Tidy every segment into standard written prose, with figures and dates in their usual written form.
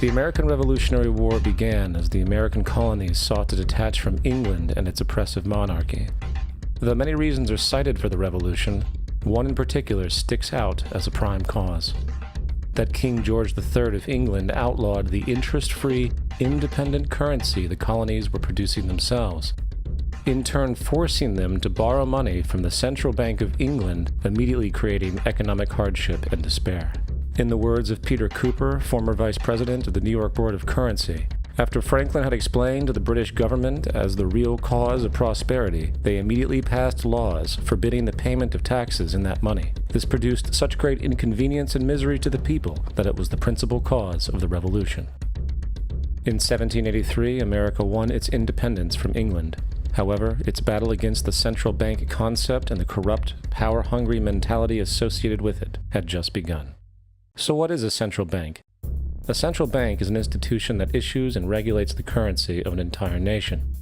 The American Revolutionary War began as the American colonies sought to detach from England and its oppressive monarchy. Though many reasons are cited for the revolution, one in particular sticks out as a prime cause. That King George III of England outlawed the interest-free, independent currency the colonies were producing themselves, in turn forcing them to borrow money from the Central Bank of England, immediately creating economic hardship and despair. In the words of Peter Cooper, former vice president of the New York Board of Currency, after Franklin had explained to the British government as the real cause of prosperity, they immediately passed laws forbidding the payment of taxes in that money. This produced such great inconvenience and misery to the people that it was the principal cause of the Revolution. In 1783, America won its independence from England. However, its battle against the central bank concept and the corrupt, power-hungry mentality associated with it had just begun. So what is a central bank? A central bank is an institution that issues and regulates the currency of an entire nation.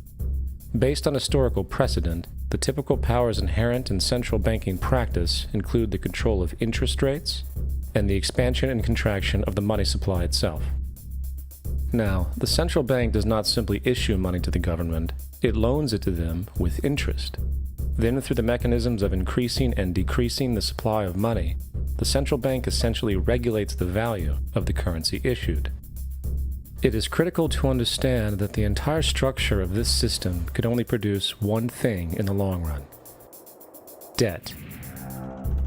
Based on historical precedent, the typical powers inherent in central banking practice include the control of interest rates and the expansion and contraction of the money supply itself. Now, the central bank does not simply issue money to the government, it loans it to them with interest. Then, through the mechanisms of increasing and decreasing the supply of money, the central bank essentially regulates the value of the currency issued. It is critical to understand that the entire structure of this system could only produce one thing in the long run: debt.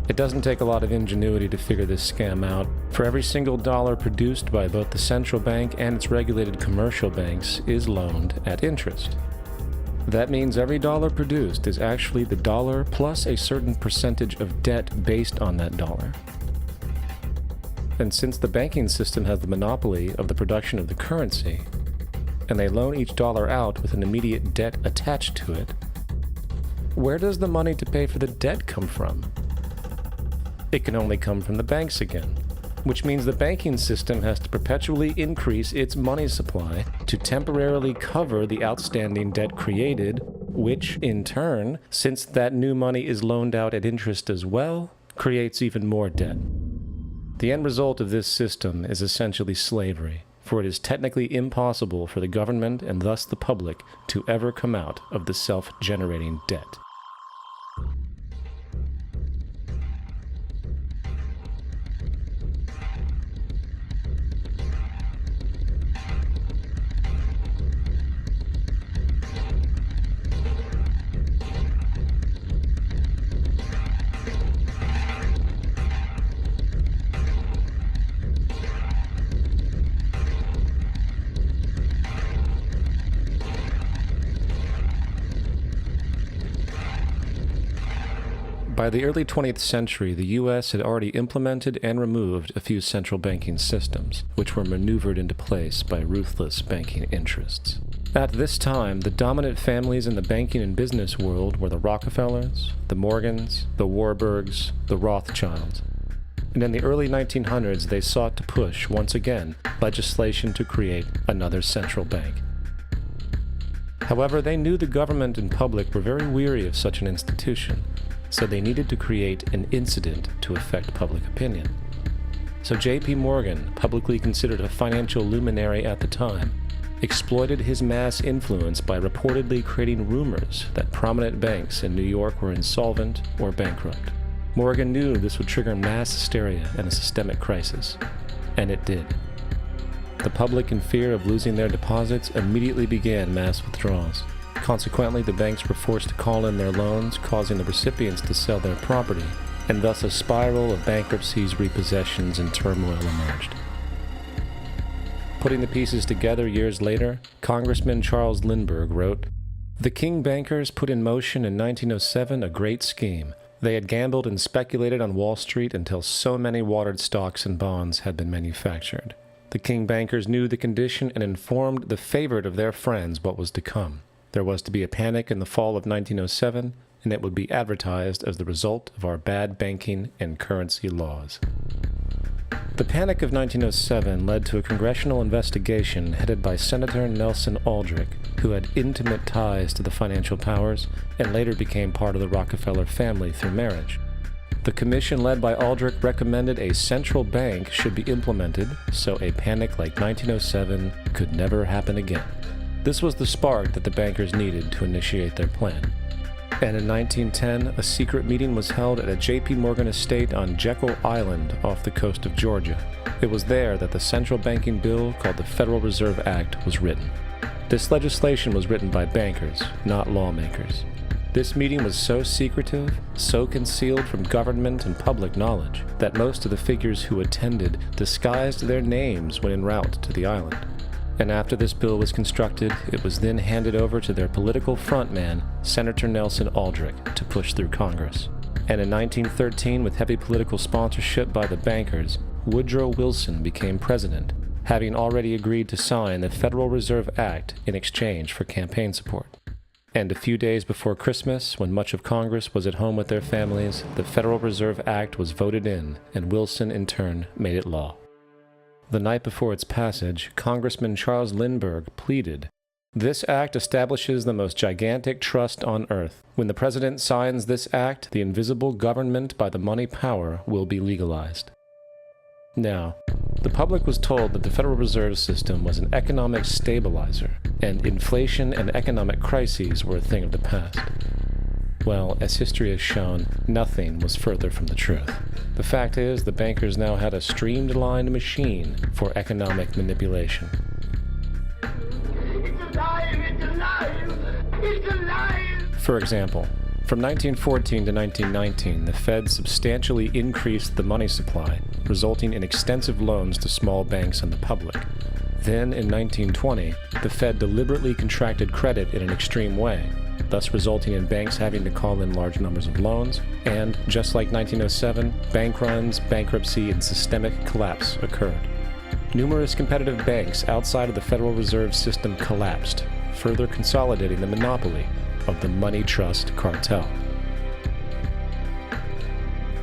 It doesn't take a lot of ingenuity to figure this scam out. For every single dollar produced by both the central bank and its regulated commercial banks is loaned at interest. That means every dollar produced is actually the dollar plus a certain percentage of debt based on that dollar. And since the banking system has the monopoly of the production of the currency, and they loan each dollar out with an immediate debt attached to it, where does the money to pay for the debt come from? It can only come from the banks again, which means the banking system has to perpetually increase its money supply to temporarily cover the outstanding debt created, which, in turn, since that new money is loaned out at interest as well, creates even more debt. The end result of this system is essentially slavery, for it is technically impossible for the government and thus the public to ever come out of the self-generating debt. By the early 20th century, the U.S. had already implemented and removed a few central banking systems, which were maneuvered into place by ruthless banking interests. At this time, the dominant families in the banking and business world were the Rockefellers, the Morgans, the Warburgs, the Rothschilds. And in the early 1900s, they sought to push, once again, legislation to create another central bank. However, they knew the government and public were very weary of such an institution, so they needed to create an incident to affect public opinion. So J.P. Morgan, publicly considered a financial luminary at the time, exploited his mass influence by reportedly creating rumors that prominent banks in New York were insolvent or bankrupt. Morgan knew this would trigger mass hysteria and a systemic crisis, and it did. The public, in fear of losing their deposits, immediately began mass withdrawals. Consequently, the banks were forced to call in their loans, causing the recipients to sell their property, and thus a spiral of bankruptcies, repossessions, and turmoil emerged. Putting the pieces together years later, Congressman Charles Lindbergh wrote, "The King bankers put in motion in 1907 a great scheme. They had gambled and speculated on Wall Street until so many watered stocks and bonds had been manufactured. The King bankers knew the condition and informed the favorite of their friends what was to come. There was to be a panic in the fall of 1907, and it would be advertised as the result of our bad banking and currency laws." The Panic of 1907 led to a congressional investigation headed by Senator Nelson Aldrich, who had intimate ties to the financial powers and later became part of the Rockefeller family through marriage. The commission led by Aldrich recommended a central bank should be implemented so a panic like 1907 could never happen again. This was the spark that the bankers needed to initiate their plan. And in 1910, a secret meeting was held at a J.P. Morgan estate on Jekyll Island off the coast of Georgia. It was there that the central banking bill called the Federal Reserve Act was written. This legislation was written by bankers, not lawmakers. This meeting was so secretive, so concealed from government and public knowledge, that most of the figures who attended disguised their names when en route to the island. And after this bill was constructed, it was then handed over to their political frontman, Senator Nelson Aldrich, to push through Congress. And in 1913, with heavy political sponsorship by the bankers, Woodrow Wilson became president, having already agreed to sign the Federal Reserve Act in exchange for campaign support. And a few days before Christmas, when much of Congress was at home with their families, the Federal Reserve Act was voted in, and Wilson in turn made it law. The night before its passage, Congressman Charles Lindbergh pleaded, "This act establishes the most gigantic trust on earth. When the President signs this act, the invisible government by the money power will be legalized." Now, the public was told that the Federal Reserve System was an economic stabilizer, and inflation and economic crises were a thing of the past. Well, as history has shown, nothing was further from the truth. The fact is, the bankers now had a streamlined machine for economic manipulation. It's alive! It's alive! It's alive! For example, from 1914 to 1919, the Fed substantially increased the money supply, resulting in extensive loans to small banks and the public. Then, in 1920, the Fed deliberately contracted credit in an extreme way, thus resulting in banks having to call in large numbers of loans, and, just like 1907, bank runs, bankruptcy, and systemic collapse occurred. Numerous competitive banks outside of the Federal Reserve System collapsed, further consolidating the monopoly of the money trust cartel.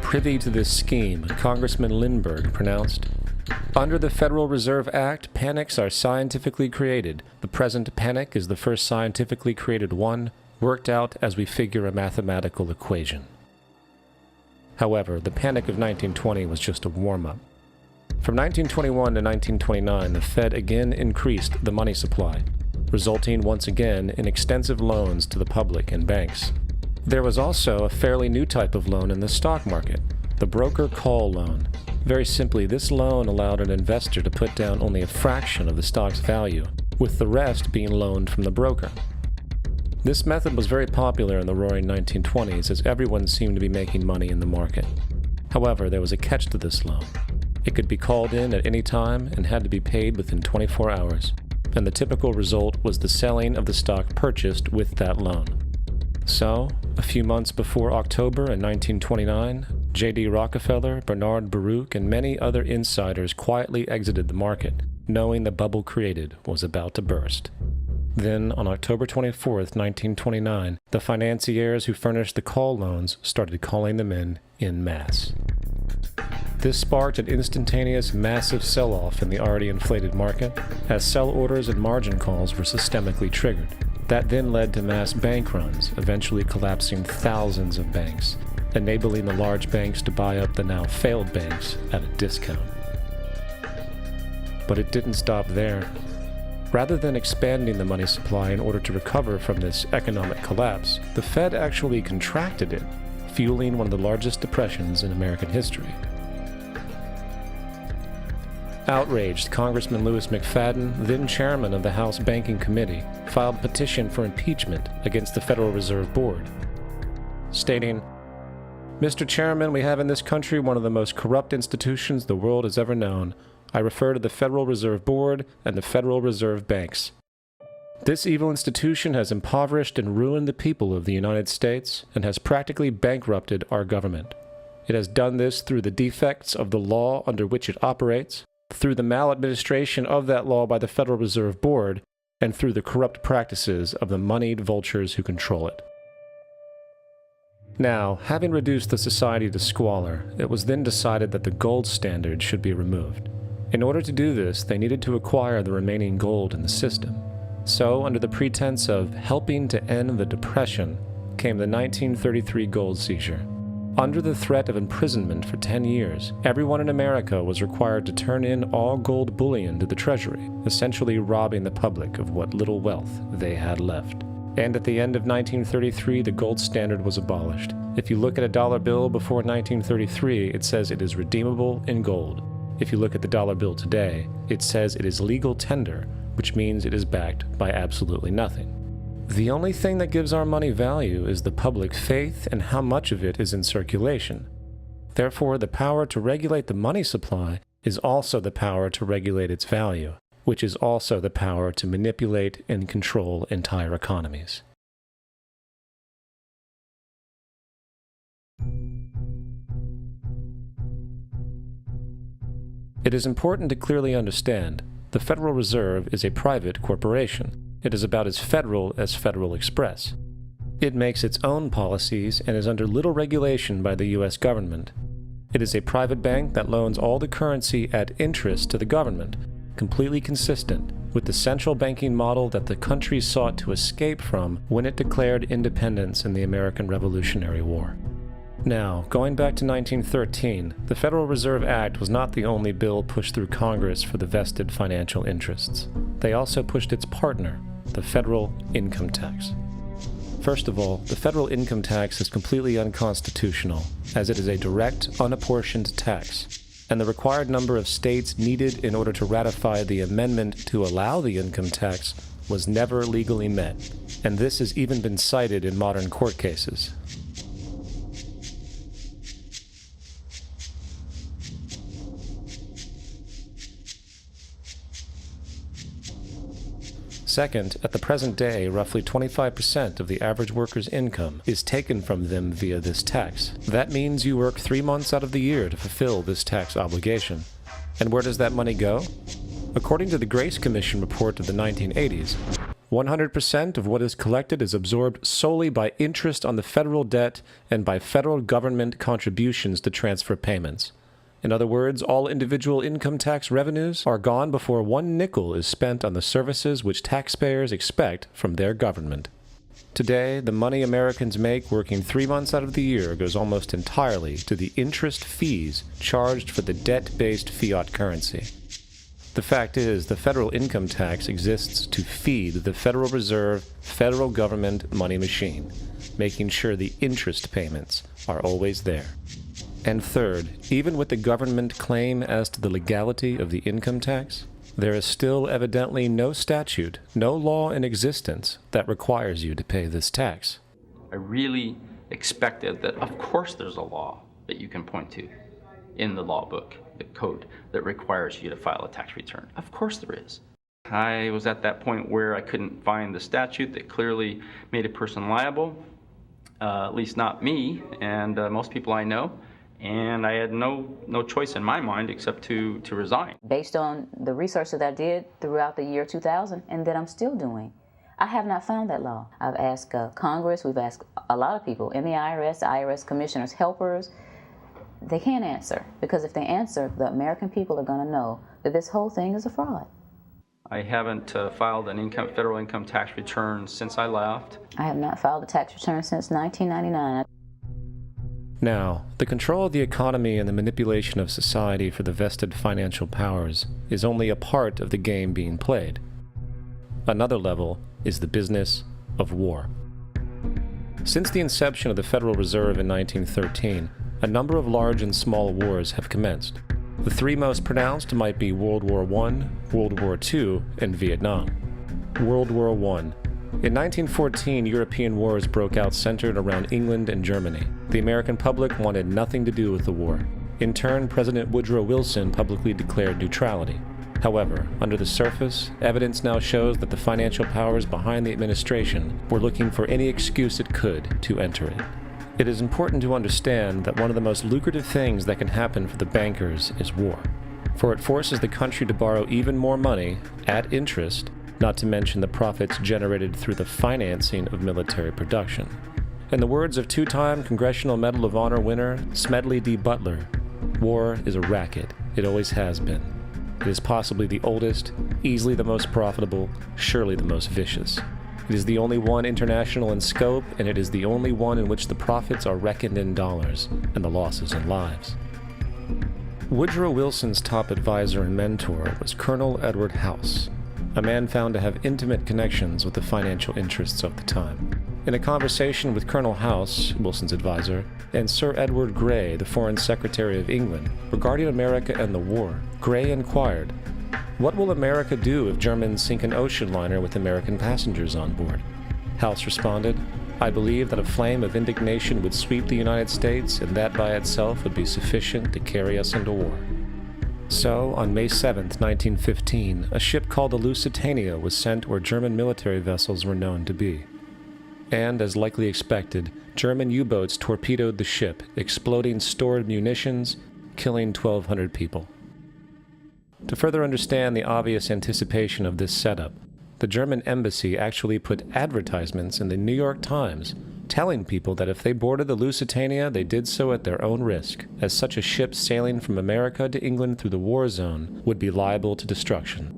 Privy to this scheme, Congressman Lindbergh pronounced, "Under the Federal Reserve Act, panics are scientifically created. The present panic is the first scientifically created one, worked out as we figure a mathematical equation." However, the panic of 1920 was just a warm-up. From 1921 to 1929, the Fed again increased the money supply, resulting once again in extensive loans to the public and banks. There was also a fairly new type of loan in the stock market, the broker call loan. Very simply, this loan allowed an investor to put down only a fraction of the stock's value, with the rest being loaned from the broker. This method was very popular in the roaring 1920s as everyone seemed to be making money in the market. However, there was a catch to this loan. It could be called in at any time and had to be paid within 24 hours. And the typical result was the selling of the stock purchased with that loan. So, a few months before October in 1929, J.D. Rockefeller, Bernard Baruch, and many other insiders quietly exited the market, knowing the bubble created was about to burst. Then, on October 24, 1929, the financiers who furnished the call loans started calling them in masse. This sparked an instantaneous massive sell-off in the already inflated market, as sell orders and margin calls were systemically triggered. That then led to mass bank runs, eventually collapsing thousands of banks, enabling the large banks to buy up the now failed banks at a discount. But it didn't stop there. Rather than expanding the money supply in order to recover from this economic collapse, the Fed actually contracted it, fueling one of the largest depressions in American history. Outraged, Congressman Louis McFadden, then chairman of the House Banking Committee, filed a petition for impeachment against the Federal Reserve Board, stating, "Mr. Chairman, we have in this country one of the most corrupt institutions the world has ever known. I refer to the Federal Reserve Board and the Federal Reserve Banks. This evil institution has impoverished and ruined the people of the United States and has practically bankrupted our government. It has done this through the defects of the law under which it operates, through the maladministration of that law by the Federal Reserve Board, and through the corrupt practices of the moneyed vultures who control it." Now, having reduced the society to squalor, it was then decided that the gold standard should be removed. In order to do this, they needed to acquire the remaining gold in the system. So, under the pretense of helping to end the Depression, came the 1933 gold seizure. Under the threat of imprisonment for 10 years, everyone in America was required to turn in all gold bullion to the Treasury, essentially robbing the public of what little wealth they had left. And at the end of 1933, the gold standard was abolished. If you look at a dollar bill before 1933, it says it is redeemable in gold. If you look at the dollar bill today, it says it is legal tender, which means it is backed by absolutely nothing. The only thing that gives our money value is the public faith and how much of it is in circulation. Therefore, the power to regulate the money supply is also the power to regulate its value, which is also the power to manipulate and control entire economies. It is important to clearly understand the Federal Reserve is a private corporation. It is about as federal as Federal Express. It makes its own policies and is under little regulation by the U.S. government. It is a private bank that loans all the currency at interest to the government, completely consistent with the central banking model that the country sought to escape from when it declared independence in the American Revolutionary War. Now, going back to 1913, the Federal Reserve Act was not the only bill pushed through Congress for the vested financial interests. They also pushed its partner, the federal income tax. First of all, the federal income tax is completely unconstitutional, as it is a direct, unapportioned tax, and the required number of states needed in order to ratify the amendment to allow the income tax was never legally met, and this has even been cited in modern court cases. Second, at the present day, roughly 25% of the average worker's income is taken from them via this tax. That means you work 3 months out of the year to fulfill this tax obligation. And where does that money go? According to the Grace Commission report of the 1980s, 100% of what is collected is absorbed solely by interest on the federal debt and by federal government contributions to transfer payments. In other words, all individual income tax revenues are gone before 1 nickel is spent on the services which taxpayers expect from their government. Today, the money Americans make working 3 months out of the year goes almost entirely to the interest fees charged for the debt-based fiat currency. The fact is, the federal income tax exists to feed the Federal Reserve federal government money machine, making sure the interest payments are always there. And third, even with the government claim as to the legality of the income tax, there is still evidently no statute, no law in existence that requires you to pay this tax. I really expected that, of course, there's a law that you can point to in the law book, the code, that requires you to file a tax return. Of course there is. I was at that point where I couldn't find the statute that clearly made a person liable, at least not me and most people I know. And I had no choice in my mind except to resign. Based on the research that I did throughout the year 2000 and that I'm still doing, I have not found that law. I've asked Congress, we've asked a lot of people in the IRS commissioners, helpers. They can't answer, because if they answer, the American people are going to know that this whole thing is a fraud. I haven't filed an federal income tax return since I left. I have not filed a tax return since 1999. Now, the control of the economy and the manipulation of society for the vested financial powers is only a part of the game being played. Another level is the business of war. Since the inception of the Federal Reserve in 1913, a number of large and small wars have commenced. The 3 most pronounced might be World War I, World War II, and Vietnam. World War I. In 1914, European wars broke out centered around England and Germany. The American public wanted nothing to do with the war. In turn, President Woodrow Wilson publicly declared neutrality. However, under the surface, evidence now shows that the financial powers behind the administration were looking for any excuse it could to enter it. It is important to understand that one of the most lucrative things that can happen for the bankers is war, for it forces the country to borrow even more money at interest, not to mention the profits generated through the financing of military production. In the words of 2-time Congressional Medal of Honor winner Smedley D. Butler, war is a racket. It always has been. It is possibly the oldest, easily the most profitable, surely the most vicious. It is the only one international in scope, and it is the only one in which the profits are reckoned in dollars and the losses in lives. Woodrow Wilson's top advisor and mentor was Colonel Edward House, a man found to have intimate connections with the financial interests of the time. In a conversation with Colonel House, Wilson's advisor, and Sir Edward Grey, the Foreign Secretary of England, regarding America and the war, Grey inquired, "What will America do if Germans sink an ocean liner with American passengers on board?" House responded, "I believe that a flame of indignation would sweep the United States, and that by itself would be sufficient to carry us into war." So, on May 7, 1915, a ship called the Lusitania was sent where German military vessels were known to be. And, as likely expected, German U-boats torpedoed the ship, exploding stored munitions, killing 1,200 people. To further understand the obvious anticipation of this setup, the German embassy actually put advertisements in the New York Times telling people that if they boarded the Lusitania, they did so at their own risk, as such a ship sailing from America to England through the war zone would be liable to destruction.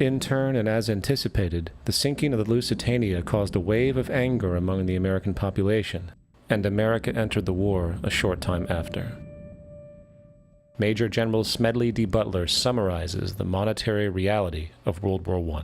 In turn, and as anticipated, the sinking of the Lusitania caused a wave of anger among the American population, and America entered the war a short time after. Major General Smedley D. Butler summarizes the monetary reality of World War I.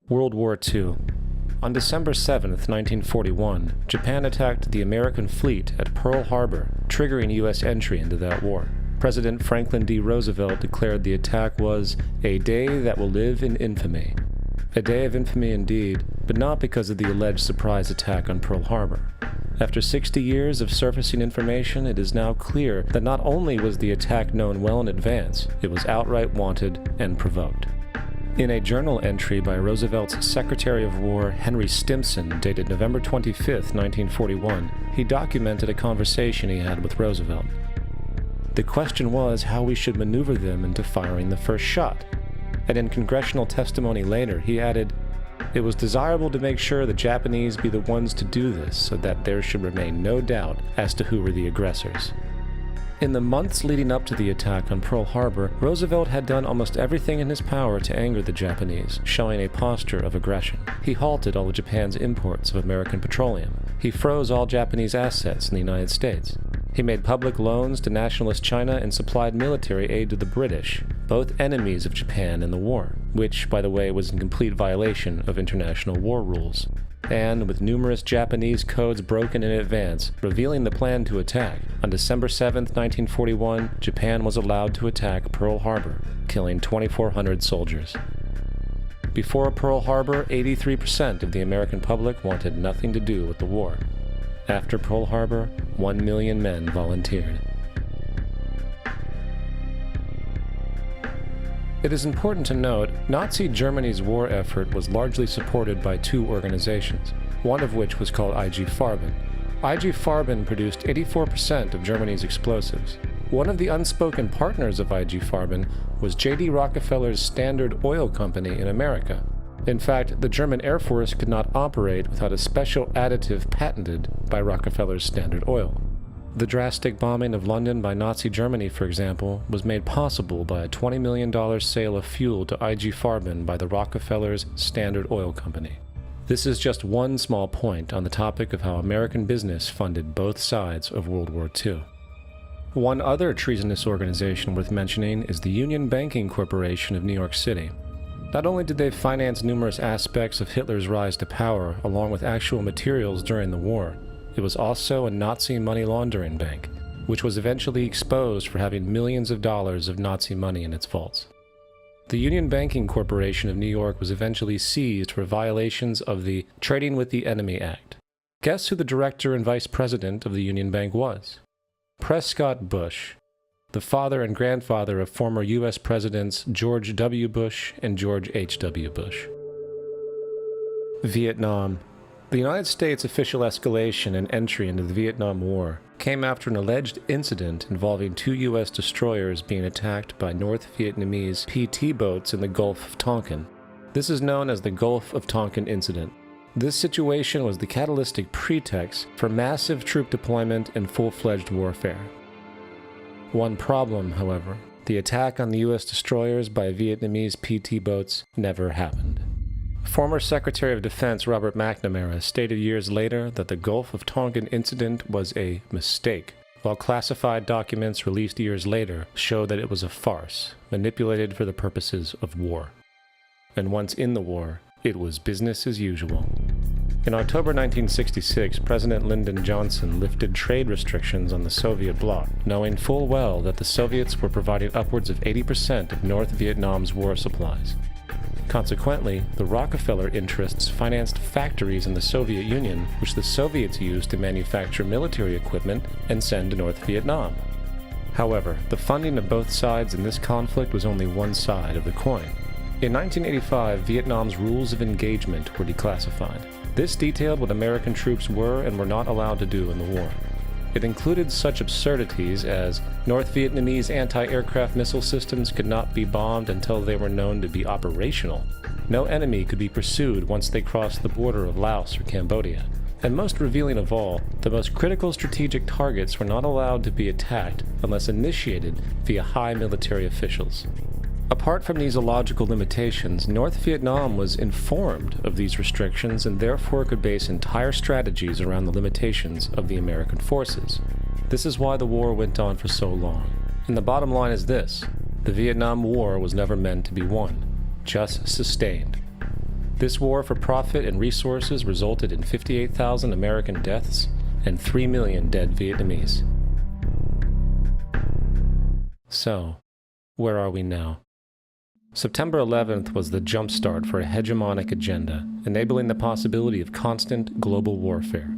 World War II. On December 7, 1941, Japan attacked the American fleet at Pearl Harbor, triggering U.S. entry into that war. President Franklin D. Roosevelt declared the attack was a day that will live in infamy. A day of infamy indeed, but not because of the alleged surprise attack on Pearl Harbor. After 60 years of surfacing information, it is now clear that not only was the attack known well in advance, it was outright wanted and provoked. In a journal entry by Roosevelt's Secretary of War Henry Stimson, dated November 25, 1941, he documented a conversation he had with Roosevelt. The question was how we should maneuver them into firing the first shot. And in congressional testimony later, he added, "It was desirable to make sure the Japanese be the ones to do this so that there should remain no doubt as to who were the aggressors." In the months leading up to the attack on Pearl Harbor, Roosevelt had done almost everything in his power to anger the Japanese, showing a posture of aggression. He halted all of Japan's imports of American petroleum. He froze all Japanese assets in the United States. He made public loans to nationalist China and supplied military aid to the British, both enemies of Japan in the war, which, by the way, was in complete violation of international war rules. And, with numerous Japanese codes broken in advance, revealing the plan to attack, on December 7, 1941, Japan was allowed to attack Pearl Harbor, killing 2,400 soldiers. Before Pearl Harbor, 83% of the American public wanted nothing to do with the war. After Pearl Harbor, 1 million men volunteered. It is important to note, Nazi Germany's war effort was largely supported by two organizations, one of which was called IG Farben. IG Farben produced 84% of Germany's explosives. One of the unspoken partners of IG Farben was J.D. Rockefeller's Standard Oil Company in America. In fact, the German Air Force could not operate without a special additive patented by Rockefeller's Standard Oil. The drastic bombing of London by Nazi Germany, for example, was made possible by a $20 million sale of fuel to IG Farben by the Rockefellers' Standard Oil Company. This is just one small point on the topic of how American business funded both sides of World War II. One other treasonous organization worth mentioning is the Union Banking Corporation of New York City. Not only did they finance numerous aspects of Hitler's rise to power, along with actual materials during the war, It was also a Nazi money laundering bank, which was eventually exposed for having millions of dollars of Nazi money in its vaults. The Union Banking Corporation of New York was eventually seized for violations of the Trading with the Enemy Act. Guess who the director and vice president of the Union Bank was? Prescott Bush, the father and grandfather of former U.S. Presidents George W. Bush and George H.W. Bush. Vietnam. The United States' official escalation and entry into the Vietnam War came after an alleged incident involving 2 U.S. destroyers being attacked by North Vietnamese PT boats in the Gulf of Tonkin. This is known as the Gulf of Tonkin Incident. This situation was the catalytic pretext for massive troop deployment and full-fledged warfare. One problem, however, the attack on the U.S. destroyers by Vietnamese PT boats never happened. Former Secretary of Defense Robert McNamara stated years later that the Gulf of Tonkin incident was a mistake, while classified documents released years later show that it was a farce, manipulated for the purposes of war. And once in the war, it was business as usual. In October 1966, President Lyndon Johnson lifted trade restrictions on the Soviet bloc, knowing full well that the Soviets were providing upwards of 80% of North Vietnam's war supplies. Consequently, the Rockefeller interests financed factories in the Soviet Union, which the Soviets used to manufacture military equipment and send to North Vietnam. However, the funding of both sides in this conflict was only one side of the coin. In 1985, Vietnam's rules of engagement were declassified. This detailed what American troops were and were not allowed to do in the war. It included such absurdities as North Vietnamese anti-aircraft missile systems could not be bombed until they were known to be operational. No enemy could be pursued once they crossed the border of Laos or Cambodia. And most revealing of all, the most critical strategic targets were not allowed to be attacked unless initiated via high military officials. Apart from these illogical limitations, North Vietnam was informed of these restrictions and therefore could base entire strategies around the limitations of the American forces. This is why the war went on for so long. And the bottom line is this: the Vietnam War was never meant to be won, just sustained. This war for profit and resources resulted in 58,000 American deaths and 3 million dead Vietnamese. So, where are we now? September 11th was the jumpstart for a hegemonic agenda, enabling the possibility of constant global warfare.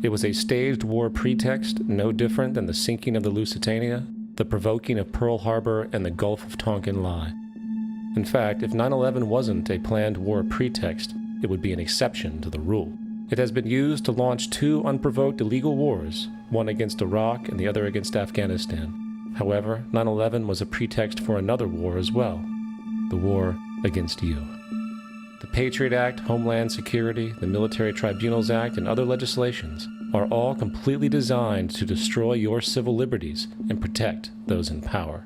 It was a staged war pretext, no different than the sinking of the Lusitania, the provoking of Pearl Harbor, and the Gulf of Tonkin lie. In fact, if 9/11 wasn't a planned war pretext, it would be an exception to the rule. It has been used to launch 2 unprovoked illegal wars, one against Iraq and the other against Afghanistan. However, 9/11 was a pretext for another war as well. The war against you. The Patriot Act, Homeland Security, the Military Tribunals Act, and other legislations are all completely designed to destroy your civil liberties and protect those in power.